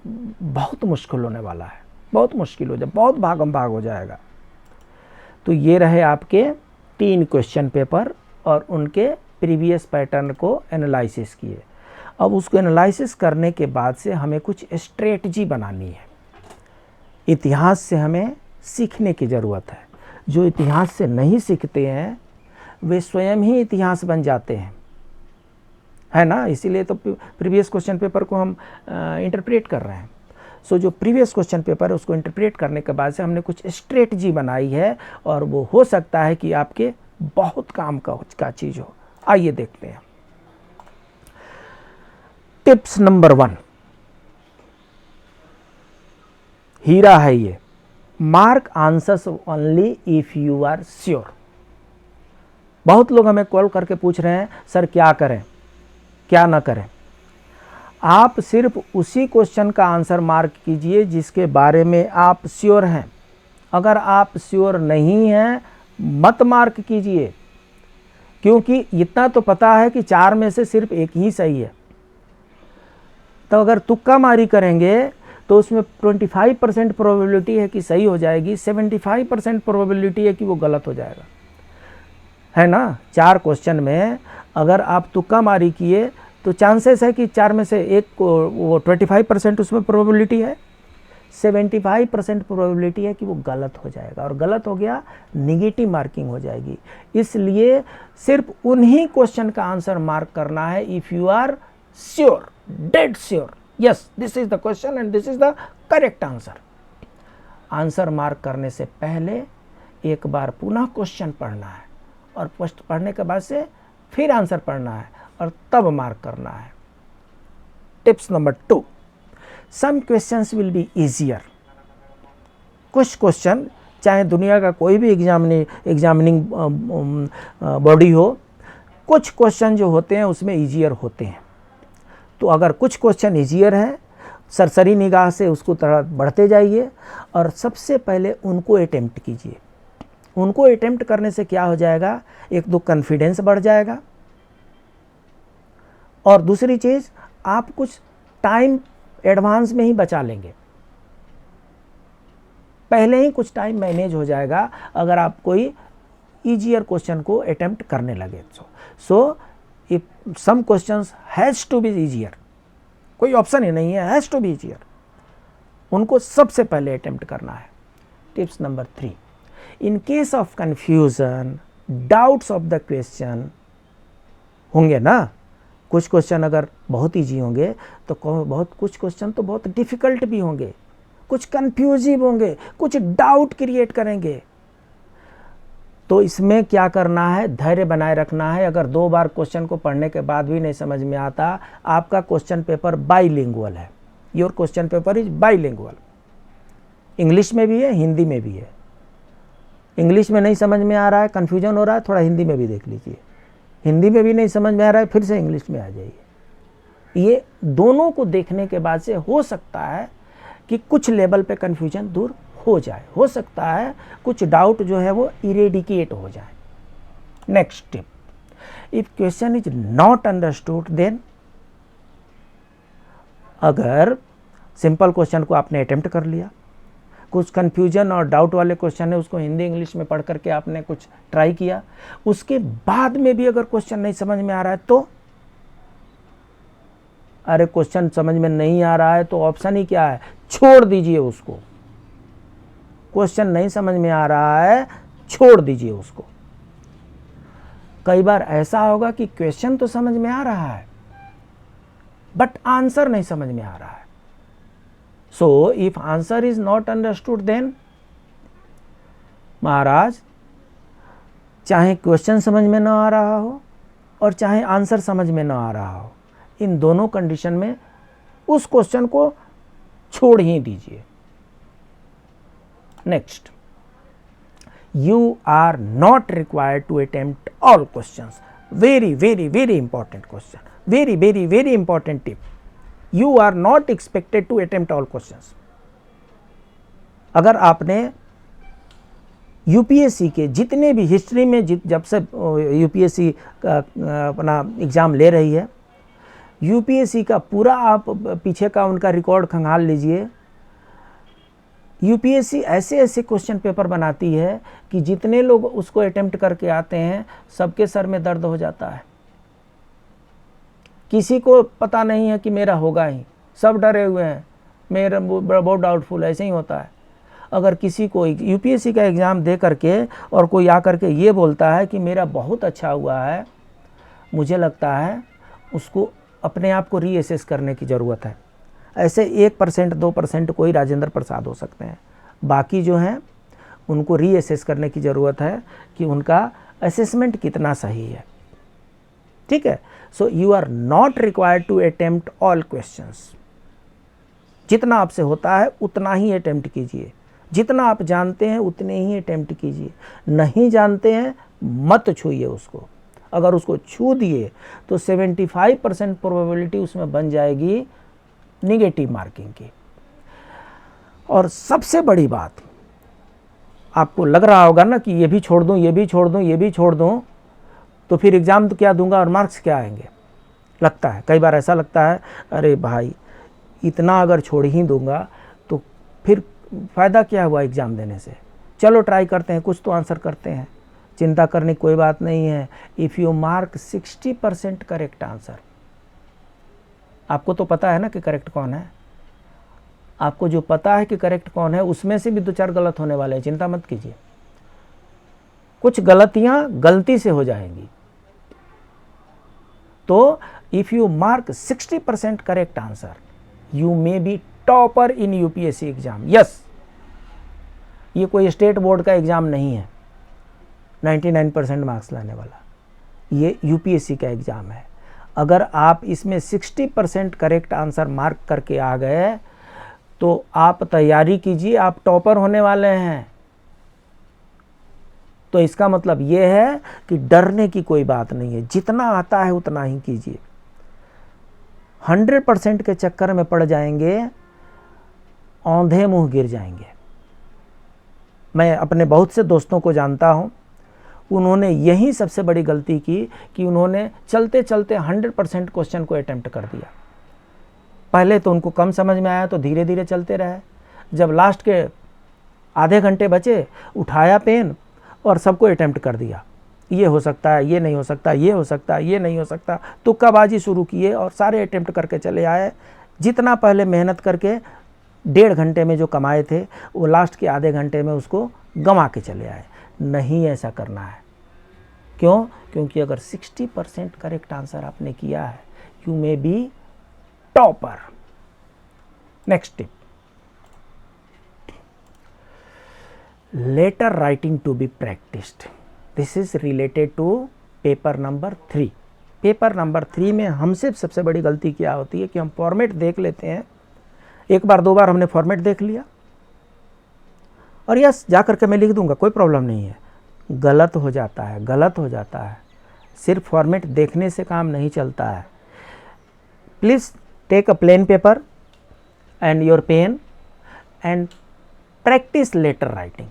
बहुत मुश्किल होने वाला है, बहुत मुश्किल हो जाए, बहुत भागम भाग हो जाएगा। तो ये रहे आपके 3 क्वेश्चन पेपर और उनके प्रीवियस पैटर्न को एनालिसिस किए। अब उसको एनालिसिस करने के बाद से हमें कुछ स्ट्रेटजी बनानी है। इतिहास से हमें सीखने की ज़रूरत है। जो इतिहास से नहीं सीखते हैं वे स्वयं ही इतिहास बन जाते हैं, है ना। इसीलिए तो प्रीवियस क्वेश्चन पेपर को हम इंटरप्रेट कर रहे हैं। सो जो प्रीवियस क्वेश्चन पेपर है उसको इंटरप्रेट करने के बाद से हमने कुछ स्ट्रेटजी बनाई है और वो हो सकता है कि आपके बहुत काम का चीज़ हो। आइए देखते हैं। टिप्स नंबर 1, हीरा है ये, mark answers only if you are sure. बहुत लोग हमें कॉल करके पूछ रहे हैं सर क्या करें क्या ना करें। आप सिर्फ उसी क्वेश्चन का आंसर मार्क कीजिए जिसके बारे में आप श्योर हैं। अगर आप श्योर नहीं हैं मत मार्क कीजिए, क्योंकि इतना तो पता है कि 4 में से सिर्फ एक ही सही है। तो अगर तुक्का मारी करेंगे तो उसमें 25% प्रोबेबिलिटी है कि सही हो जाएगी, 75% प्रोबेबिलिटी है कि वो गलत हो जाएगा, है ना। 4 क्वेश्चन में अगर आप तुक्का मारी किए तो चांसेस है कि 4 में से एक को वो 25% उसमें प्रोबेबिलिटी है, 75% प्रोबेबिलिटी है कि वो गलत हो जाएगा, और गलत हो गया निगेटिव मार्किंग हो जाएगी। इसलिए सिर्फ उन्हीं क्वेश्चन का आंसर मार्क करना है if you are sure, dead sure, yes this is the question and this is the correct answer. Answer mark करने से पहले एक बार पुनः क्वेश्चन पढ़ना है, और पढ़ने के बाद से फिर आंसर पढ़ना है और तब मार्क करना है। Tips number 2, some questions will be easier. कुछ क्वेश्चन, चाहे दुनिया का कोई भी एग्जामिनिंग बॉडी हो, कुछ क्वेश्चन जो होते हैं उसमें ईजियर होते हैं। तो अगर कुछ क्वेश्चन ईजियर है, सरसरी निगाह से उसको तरह बढ़ते जाइए और सबसे पहले उनको अटेम्प्ट कीजिए। उनको अटेम्प्ट करने से क्या हो जाएगा, एक तो कॉन्फिडेंस बढ़ जाएगा, और दूसरी चीज़ आप कुछ टाइम एडवांस में ही बचा लेंगे, पहले ही कुछ टाइम मैनेज हो जाएगा अगर आप कोई ईजियर क्वेश्चन को अटेम्प्ट करने लगे। So if some questions has to be easier, कोई ऑप्शन ही नहीं है, हैज़ टू बी ईजियर, उनको सबसे पहले अटेम्प्ट करना है। Tips number 3, in case of confusion, doubts of the question होंगे ना, कुछ क्वेश्चन अगर बहुत ईजी होंगे तो कुछ क्वेश्चन तो बहुत डिफ़िकल्ट भी होंगे, कुछ कन्फ्यूजिव होंगे, कुछ डाउट क्रिएट करेंगे। तो इसमें क्या करना है, धैर्य बनाए रखना है। अगर 2 बार क्वेश्चन को पढ़ने के बाद भी नहीं समझ में आता, आपका क्वेश्चन पेपर बाईलिंगुअल है, your question paper is bilingual, English में भी है, हिंदी में भी है। इंग्लिश में नहीं समझ में आ रहा है, कन्फ्यूजन हो रहा है, थोड़ा हिंदी में भी देख लीजिए। हिंदी में भी नहीं समझ में आ रहा है, फिर से इंग्लिश में आ जाइए। ये दोनों को देखने के बाद से हो सकता है कि कुछ लेवल पे कन्फ्यूजन दूर हो जाए, हो सकता है कुछ डाउट जो है वो इरेडिकेट हो जाए। Next tip, if question is not understood then, अगर सिंपल क्वेश्चन को आपने अटेम्प्ट कर लिया, कुछ कन्फ्यूजन और डाउट वाले क्वेश्चन है उसको हिंदी इंग्लिश में पढ़ करके आपने कुछ ट्राई किया, उसके बाद में भी अगर क्वेश्चन नहीं समझ में आ रहा है तो, अरे क्वेश्चन समझ में नहीं आ रहा है तो ऑप्शन ही क्या है, छोड़ दीजिए उसको। क्वेश्चन नहीं समझ में आ रहा है, छोड़ दीजिए उसको। कई बार ऐसा होगा कि क्वेश्चन तो समझ में आ रहा है बट आंसर नहीं समझ में आ रहा है। So if answer is not understood then, महाराज चाहे क्वेश्चन समझ में ना आ रहा हो और चाहे आंसर समझ में ना आ रहा हो, इन दोनों कंडीशन में उस क्वेश्चन को छोड़ ही दीजिए। Next, you are not required to attempt all questions. Very, very, very important question. Very, very, very important tip. You are not expected to attempt all questions. अगर आपने यूपीएससी के जितने भी हिस्ट्री में जब से यूपीएससी अपना एग्ज़ाम ले रही है, यूपीएससी का पूरा आप पीछे का उनका रिकॉर्ड खंगाल लीजिए। यूपीएससी ऐसे ऐसे क्वेश्चन पेपर बनाती है कि जितने लोग उसको अटेम्प्ट करके आते हैं सबके सर में दर्द हो जाता है। किसी को पता नहीं है कि मेरा होगा ही, सब डरे हुए हैं, मेरा बहुत डाउटफुल, ऐसे ही होता है। अगर किसी को यूपीएससी का एग्ज़ाम दे करके और कोई आ करके ये बोलता है कि मेरा बहुत अच्छा हुआ है, मुझे लगता है उसको अपने आप को रीअसेस करने की ज़रूरत है। ऐसे 1% 2% कोई राजेंद्र प्रसाद हो सकते हैं, बाकी जो हैं उनको रीअसेस करने की ज़रूरत है कि उनका असेसमेंट कितना सही है। ठीक है, so you are not required to attempt all questions. जितना आपसे होता है उतना ही अटेम्प्ट कीजिए, जितना आप जानते हैं उतने ही अटेम्प्ट कीजिए। नहीं जानते हैं मत छूइए उसको। अगर उसको छू दिए तो 75% प्रोबेबिलिटी उसमें बन जाएगी निगेटिव मार्किंग की। और सबसे बड़ी बात, आपको लग रहा होगा ना कि ये भी छोड़ दूं, ये भी छोड़ दूं, ये भी छोड़ दूं, तो फिर एग्ज़ाम तो क्या दूंगा और मार्क्स क्या आएंगे। लगता है, कई बार ऐसा लगता है, अरे भाई इतना अगर छोड़ ही दूंगा तो फिर फ़ायदा क्या हुआ एग्ज़ाम देने से। चलो ट्राई करते हैं, कुछ तो आंसर करते हैं। चिंता करने की कोई बात नहीं है। If you mark 60% correct answer, आपको तो पता है ना कि करेक्ट कौन है। आपको जो पता है कि करेक्ट कौन है उसमें से भी 2-4 गलत होने वाले हैं, चिंता मत कीजिए। कुछ गलतियां गलती से हो जाएंगी। तो if you mark 60% correct answer, you may be topper in UPSC exam. Yes, ये कोई स्टेट बोर्ड का एग्जाम नहीं है 99% मार्क्स लाने वाला, ये यूपीएससी का एग्जाम है। अगर आप इसमें 60% करेक्ट आंसर मार्क करके आ गए तो आप तैयारी कीजिए, आप टॉपर होने वाले हैं। तो इसका मतलब ये है कि डरने की कोई बात नहीं है, जितना आता है उतना ही कीजिए। 100% के चक्कर में पड़ जाएंगे, औंधे मुंह गिर जाएंगे। मैं अपने बहुत से दोस्तों को जानता हूं, उन्होंने यही सबसे बड़ी गलती की कि उन्होंने चलते चलते 100% क्वेश्चन को अटेम्प्ट कर दिया। पहले तो उनको कम समझ में आया तो धीरे धीरे चलते रहे। जब लास्ट के आधे घंटे बचे, उठाया पेन और सबको अटेम्प्ट कर दिया। ये हो सकता है, ये नहीं हो सकता, ये हो सकता है, ये नहीं हो सकता, तुक्काबाजी शुरू किए और सारे अटेम्प्ट करके चले आए। जितना पहले मेहनत करके 1.5 घंटे में जो कमाए थे वो लास्ट के आधे घंटे में उसको गंवा के चले आए। नहीं ऐसा करना है। क्यों? क्योंकि अगर 60% करेक्ट आंसर आपने किया है, you may be topper. Next tip, letter writing to be practised. This is related to paper number 3। Paper number 3 में हमसे सबसे बड़ी गलती क्या होती है कि हम फॉर्मेट देख लेते हैं, एक बार 2 बार हमने फॉर्मेट देख लिया और यस जा करके मैं लिख दूंगा, कोई प्रॉब्लम नहीं है। गलत हो जाता है, गलत हो जाता है। सिर्फ फॉर्मेट देखने से काम नहीं चलता है। Please take a plain paper and your pen and practise letter writing.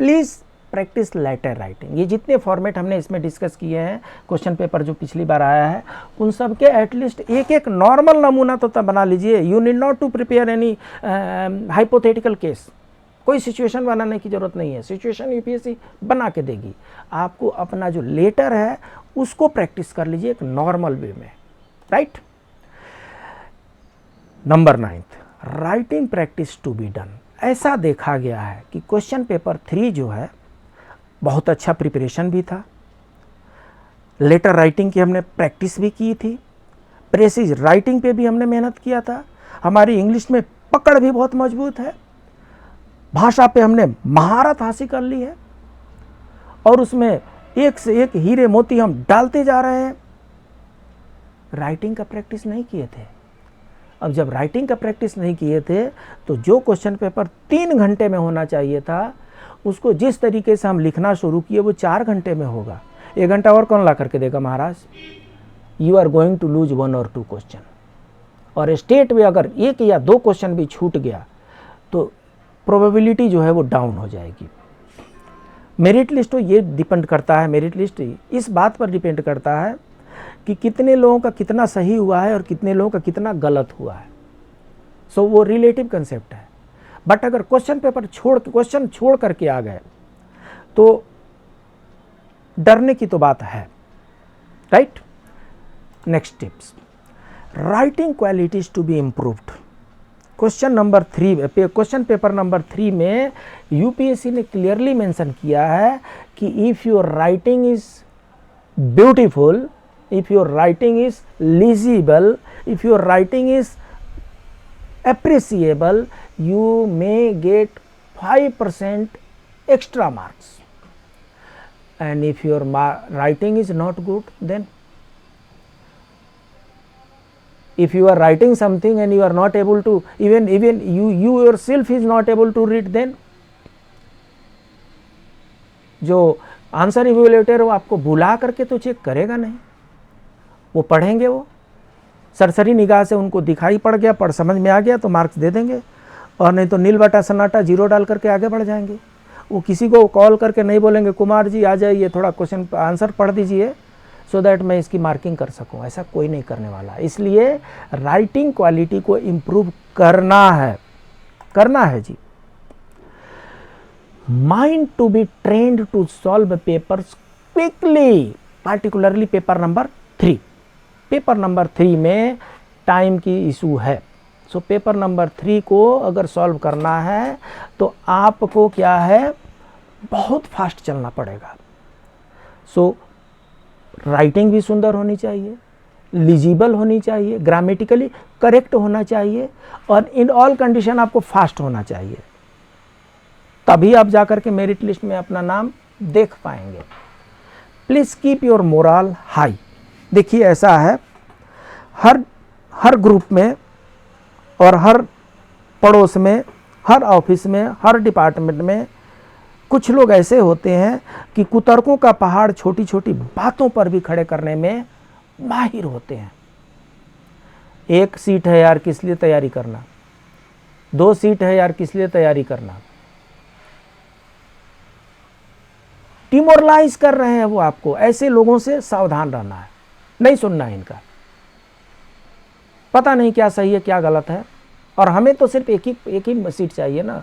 Please practise letter writing. ये जितने फॉर्मेट हमने इसमें डिस्कस किए हैं, क्वेश्चन पेपर जो पिछली बार आया है, उन सब के एटलीस्ट एक एक नॉर्मल नमूना तो बना लीजिए। You need not to prepare any hypothetical case. कोई सिचुएशन बनाने की जरूरत नहीं है, सिचुएशन यूपीएससी बना के देगी। आपको अपना जो लेटर है उसको प्रैक्टिस कर लीजिए एक नॉर्मल वे में, right. Number 9, writing practice to be done. ऐसा देखा गया है कि क्वेश्चन पेपर 3 जो है बहुत अच्छा प्रिपरेशन भी था, लेटर राइटिंग की हमने प्रैक्टिस भी की थी, प्रेसिज राइटिंग पे भी हमने मेहनत किया था, हमारी इंग्लिश में पकड़ भी बहुत मजबूत है, भाषा पे हमने महारत हासिल कर ली है और उसमें एक से एक हीरे मोती हम डालते जा रहे हैं। राइटिंग का प्रैक्टिस नहीं किए थे। अब जब राइटिंग का प्रैक्टिस नहीं किए थे तो जो क्वेश्चन पेपर 3 घंटे में होना चाहिए था, उसको जिस तरीके से हम लिखना शुरू किए वो 4 घंटे में होगा। 1 घंटा और कौन ला करके देगा महाराज। You are going to lose 1 और 2 क्वेश्चन। और स्टेट में अगर 1 या 2 क्वेश्चन भी छूट गया तो प्रोबेबिलिटी जो है वो डाउन हो जाएगी। मेरिट लिस्ट तो ये डिपेंड करता है, मेरिट लिस्ट इस बात पर डिपेंड करता है कि कितने लोगों का कितना सही हुआ है और कितने लोगों का कितना गलत हुआ है। सो वो रिलेटिव कंसेप्ट है। बट अगर क्वेश्चन छोड़ करके आ गए तो डरने की तो बात है, right. Next tips, writing qualities to be improved. Question paper number 3 में यूपीएससी ने क्लियरली मेंशन किया है कि if your writing is beautiful, if your writing is legible, if your writing is appreciable, you may get 5% extra marks. And if your writing is not good, then if you are writing something and you are not able to, even you yourself is not able to read, then जो आंसर इवैल्यूएटर वो आपको बुला करके तो चेक करेगा नहीं, वो पढ़ेंगे, वो सरसरी निगाह से उनको दिखाई पड़ गया, पढ़ समझ में आ गया तो मार्क्स दे देंगे, और नहीं तो नील बटा सन्नाटा 0 डाल करके आगे बढ़ जाएंगे। वो किसी को कॉल करके नहीं बोलेंगे कुमार जी आ जाइए थोड़ा क्वेश्चन आंसर पढ़ दीजिए सो दैट मैं इसकी मार्किंग कर सकूं। ऐसा कोई नहीं करने वाला। इसलिए राइटिंग क्वालिटी को इम्प्रूव करना है जी। Mind to be trained to solve papers quickly, particularly paper number 3। Paper number 3 में टाइम की इशू है। सो पेपर नंबर 3 को अगर सॉल्व करना है तो आपको क्या है, बहुत फास्ट चलना पड़ेगा। सो राइटिंग भी सुंदर होनी चाहिए, लीजिबल होनी चाहिए, ग्रामेटिकली करेक्ट होना चाहिए, और इन ऑल कंडीशन आपको फास्ट होना चाहिए, तभी आप जाकर के मेरिट लिस्ट में अपना नाम देख पाएंगे। Please keep your moral high. देखिए ऐसा है, हर ग्रुप में और हर पड़ोस में, हर ऑफिस में, हर डिपार्टमेंट में कुछ लोग ऐसे होते हैं कि कुतर्कों का पहाड़ छोटी छोटी बातों पर भी खड़े करने में माहिर होते हैं। 1 सीट है यार, किस लिए तैयारी करना, 2 सीट है यार, किस लिए तैयारी करना, डिमोरलाइज कर रहे हैं वो आपको। ऐसे लोगों से सावधान रहना है, नहीं सुनना है इनका। पता नहीं क्या सही है क्या गलत है, और हमें तो सिर्फ एक ही सीट चाहिए ना।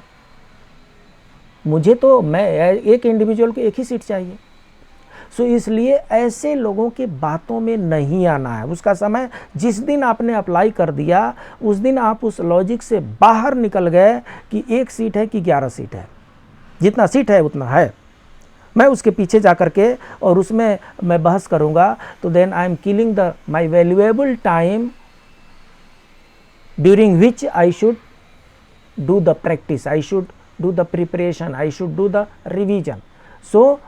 मुझे तो एक इंडिविजुअल को एक ही सीट चाहिए। सो इसलिए ऐसे लोगों के बातों में नहीं आना है। उसका समय जिस दिन आपने अप्लाई कर दिया उस दिन आप उस लॉजिक से बाहर निकल गए कि 1 सीट है कि 11 सीट है, जितना सीट है उतना है, मैं उसके पीछे जा कर के और उसमें मैं बहस करूंगा, तो then I am killing my valuable time during which I should do the practice, I should do the preparation, I should do the revision. So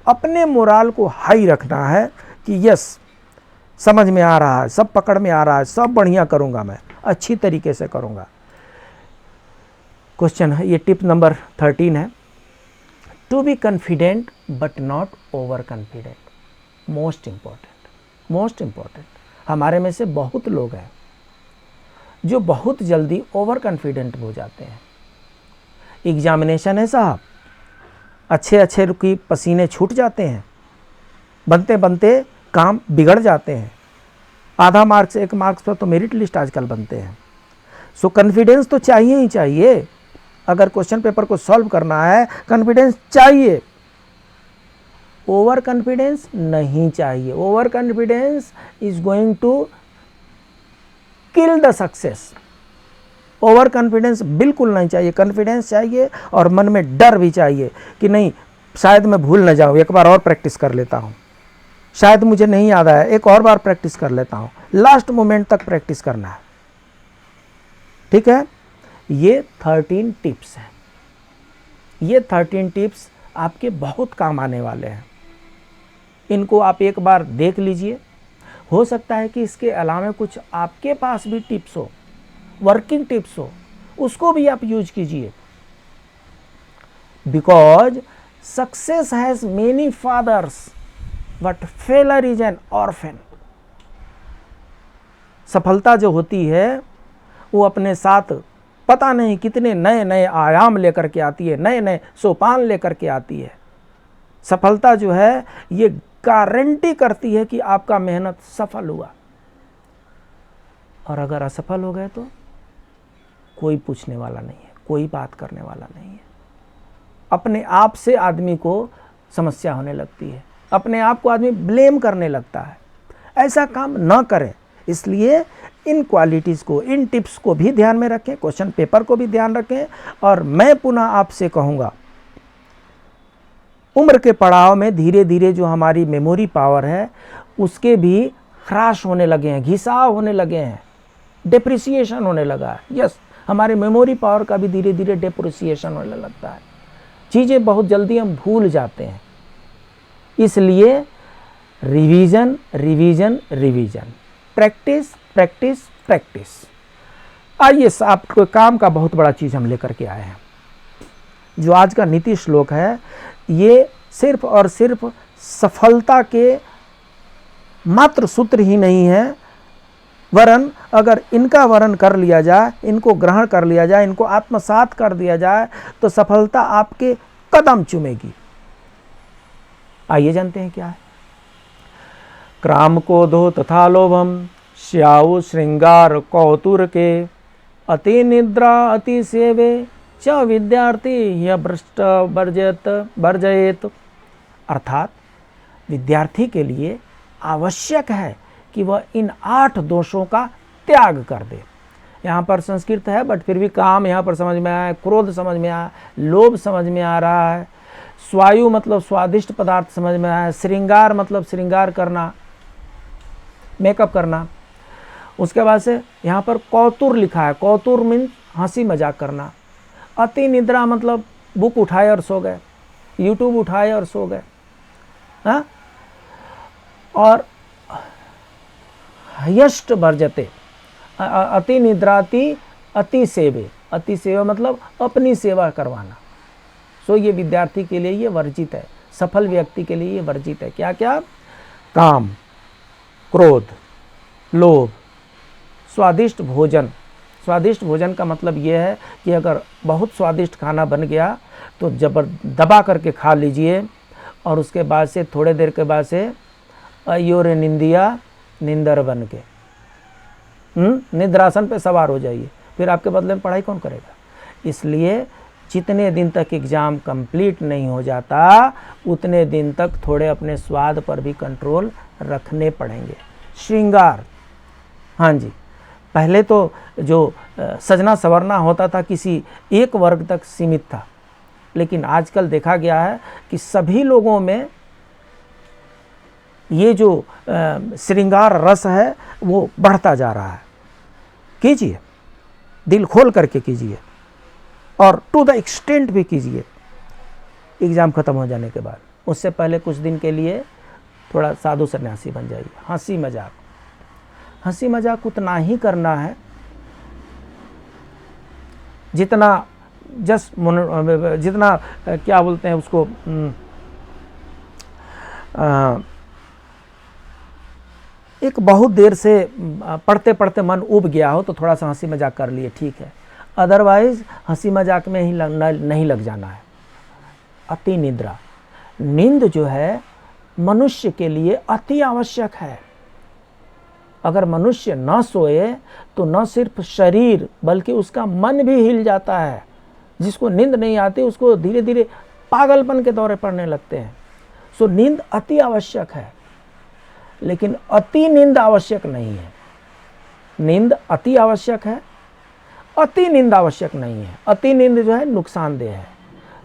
अपने मोराल को हाई रखना है कि यस, समझ में आ रहा है, सब पकड़ में आ रहा है, सब बढ़िया करूंगा, मैं अच्छी तरीके से करूंगा। क्वेश्चन है, ये टिप नंबर 13 है, to be confident but not over confident. Most important. हमारे में से बहुत लोग हैं जो बहुत जल्दी ओवर कॉन्फिडेंट हो जाते हैं। एग्जामिनेशन है साहब, अच्छे की पसीने छूट जाते हैं, बनते बनते काम बिगड़ जाते हैं, आधा मार्क्स 1 मार्क्स पर तो मेरिट लिस्ट आजकल बनते हैं। सो कॉन्फिडेंस तो चाहिए ही चाहिए। अगर क्वेश्चन पेपर को सॉल्व करना है, कॉन्फिडेंस चाहिए, ओवर कॉन्फिडेंस नहीं चाहिए। Over confidence is going to kill the success. Over confidence बिल्कुल नहीं चाहिए। कॉन्फिडेंस चाहिए और मन में डर भी चाहिए कि नहीं, शायद मैं भूल न जाऊं, एक बार और प्रैक्टिस कर लेता हूं, शायद मुझे नहीं याद आया, एक और बार प्रैक्टिस कर लेता हूं। लास्ट मोमेंट तक प्रैक्टिस करना है, ठीक है। ये 13 टिप्स हैं। ये 13 टिप्स आपके बहुत काम आने वाले हैं। इनको आप एक बार देख लीजिए। हो सकता है कि इसके अलावा कुछ आपके पास भी टिप्स हो, वर्किंग टिप्स हो, उसको भी आप यूज कीजिए। Because success has many fathers but failure is an orphan. सफलता जो होती है वो अपने साथ पता नहीं कितने नए नए आयाम लेकर के आती है, नए नए सोपान लेकर के आती है। सफलता जो है ये गारंटी करती है कि आपका मेहनत सफल हुआ, और अगर असफल हो गए तो कोई पूछने वाला नहीं है, कोई बात करने वाला नहीं है। अपने आप से आदमी को समस्या होने लगती है, अपने आप को आदमी ब्लेम करने लगता है। ऐसा काम ना करें। इसलिए इन क्वालिटीज़ को, इन टिप्स को भी ध्यान में रखें, क्वेश्चन पेपर को भी ध्यान रखें। और मैं पुनः आपसे कहूँगा, उम्र के पड़ाव में धीरे धीरे जो हमारी मेमोरी पावर है उसके भी ह्रास होने लगे हैं, घिसाव होने लगे हैं, डेप्रिसिएशन होने लगा है। यस, हमारे मेमोरी पावर का भी धीरे धीरे डेप्रिसिएशन होने लगता है। चीज़ें बहुत जल्दी हम भूल जाते हैं। इसलिए revision revision revision, practice practice practice. आइए, आपको काम का बहुत बड़ा चीज़ हम लेकर के आए हैं। जो आज का नीति श्लोक है ये सिर्फ और सिर्फ सफलता के मात्र सूत्र ही नहीं है, वरन अगर इनका वर्ण कर लिया जाए, इनको ग्रहण कर लिया जाए, इनको आत्मसात कर दिया जाए तो सफलता आपके कदम चूमेगी। आइए जानते हैं क्या है। क्राम को दो तथा लोभम श्याऊ श्रृंगार कौतुर के अति निद्रा अति सेवे च विद्यार्थी यह भ्रष्ट वर्जयेत। अर्थात विद्यार्थी के लिए आवश्यक है कि वह इन 8 दोषों का त्याग कर दे। यहाँ पर संस्कृत है बट फिर भी काम यहाँ पर समझ में आया, क्रोध समझ में आया, लोभ समझ में आ रहा है, स्वायु मतलब स्वादिष्ट पदार्थ समझ में आया, श्रृंगार मतलब श्रृंगार करना, मेकअप करना। उसके बाद से यहाँ पर कौतुर लिखा है, कौतुर मीन्स हंसी मजाक करना। अति निद्रा मतलब बुक उठाए और सो गए, यूट्यूब उठाए और सो गए। हाँ, और हयष्ट वर्जते, अति निद्राति अति सेवे, अति सेवा मतलब अपनी सेवा करवाना। सो ये विद्यार्थी के लिए ये वर्जित है, सफल व्यक्ति के लिए ये वर्जित है। क्या क्या? काम, क्रोध, लोभ, स्वादिष्ट भोजन। स्वादिष्ट भोजन का मतलब ये है कि अगर बहुत स्वादिष्ट खाना बन गया तो दबा करके खा लीजिए और उसके बाद से थोड़े देर के बाद से अयोरे निंदिया निंदर बन के निद्रासन पे सवार हो जाइए, फिर आपके बदले में पढ़ाई कौन करेगा। इसलिए जितने दिन तक एग्ज़ाम कंप्लीट नहीं हो जाता उतने दिन तक थोड़े अपने स्वाद पर भी कंट्रोल रखने पड़ेंगे। श्रृंगार, हाँ जी, पहले तो जो सजना संवरना होता था किसी एक वर्ग तक सीमित था, लेकिन आजकल देखा गया है कि सभी लोगों में ये जो श्रृंगार रस है वो बढ़ता जा रहा है। कीजिए, दिल खोल करके कीजिए और टू द एक्सटेंट भी कीजिए एग्ज़ाम ख़त्म हो जाने के बाद। उससे पहले कुछ दिन के लिए थोड़ा साधु सन्यासी बन जाइए। हंसी मजाक, हंसी मजाक उतना ही करना है जितना जितना क्या बोलते हैं उसको, एक बहुत देर से पढ़ते पढ़ते मन उब गया हो तो थोड़ा सा हंसी मजाक कर लिए, ठीक है, अदरवाइज हंसी मजाक में ही नहीं लग जाना है। अति निद्रा, नींद जो है मनुष्य के लिए अति आवश्यक है। अगर मनुष्य न सोए तो न सिर्फ शरीर बल्कि उसका मन भी हिल जाता है। जिसको नींद नहीं आती उसको धीरे धीरे पागलपन के दौरे पड़ने लगते हैं। सो नींद अति आवश्यक है, लेकिन अति नींद आवश्यक नहीं है। नींद अति आवश्यक है, अति नींद आवश्यक नहीं है। अति नींद जो है नुकसानदेह है।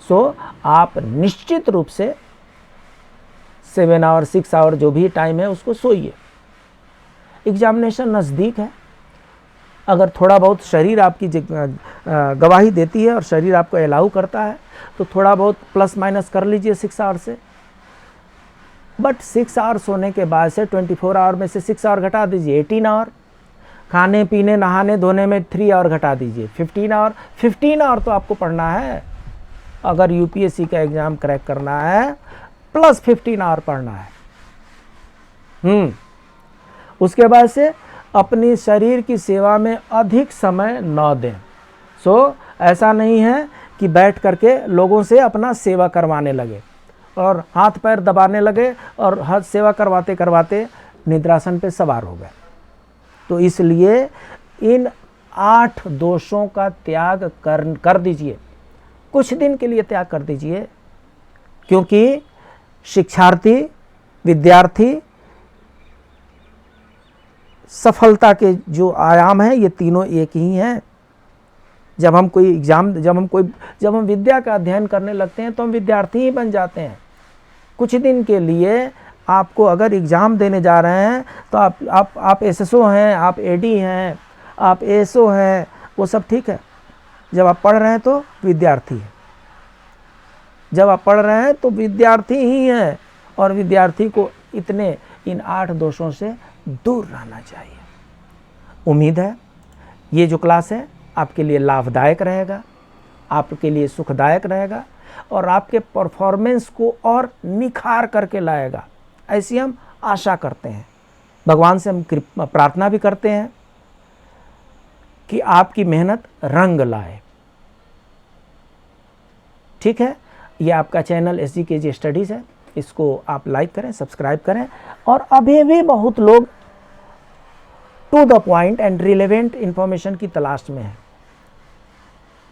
सो आप निश्चित रूप से 7 आवर 6 आवर जो भी टाइम है उसको सोइए। एग्जामिनेशन नज़दीक है, अगर थोड़ा बहुत शरीर आपकी गवाही देती है और शरीर आपको अलाउ करता है तो थोड़ा बहुत प्लस माइनस कर लीजिए 6 आवर से। बट 6 आवर सोने के बाद से 24 आवर में से 6 आवर घटा दीजिए, 18 आवर। खाने पीने नहाने धोने में 3 आवर घटा दीजिए, 15 आवर। 15 आवर तो आपको पढ़ना है। अगर यूपीएससी का एग्ज़ाम क्रैक करना है प्लस 15 आवर पढ़ना है। उसके बाद से अपनी शरीर की सेवा में अधिक समय न दें। सो ऐसा नहीं है कि बैठ करके लोगों से अपना सेवा करवाने लगे और हाथ पैर दबाने लगे और हाथ सेवा करवाते करवाते निद्रासन पे सवार हो गए। तो इसलिए इन 8 दोषों का त्याग कर दीजिए, कुछ दिन के लिए त्याग कर दीजिए, क्योंकि शिक्षार्थी विद्यार्थी सफलता के जो आयाम हैं ये तीनों एक ही हैं। जब हम कोई एग्ज़ाम जब हम विद्या का अध्ययन करने लगते हैं तो हम विद्यार्थी ही बन जाते हैं। कुछ दिन के लिए आपको अगर एग्ज़ाम देने जा रहे हैं तो आप एसएसओ हैं, आप एडी हैं, आप एएसओ हैं, वो सब ठीक है। जब आप पढ़ रहे हैं तो विद्यार्थी हैं, जब आप पढ़ रहे हैं तो विद्यार्थी ही हैं और विद्यार्थी को इन 8 दोषों से दूर रहना चाहिए। उम्मीद है ये जो क्लास है आपके लिए लाभदायक रहेगा, आपके लिए सुखदायक रहेगा और आपके परफॉर्मेंस को और निखार करके लाएगा, ऐसी हम आशा करते हैं। भगवान से हम प्रार्थना भी करते हैं कि आपकी मेहनत रंग लाए। ठीक है, ये आपका चैनल SGKG स्टडीज़ है, इसको आप लाइक करें, सब्सक्राइब करें और अभी भी बहुत लोग to the point and relevant information की तलाश में है।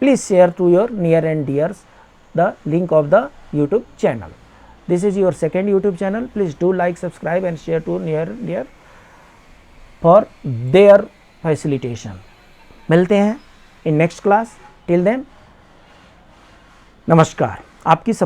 Please share to your near and dears the link of the YouTube channel. This is your second YouTube channel. Please do like, subscribe and share to near for their facilitation. मिलते हैं in next class. Till then नमस्कार। आपकी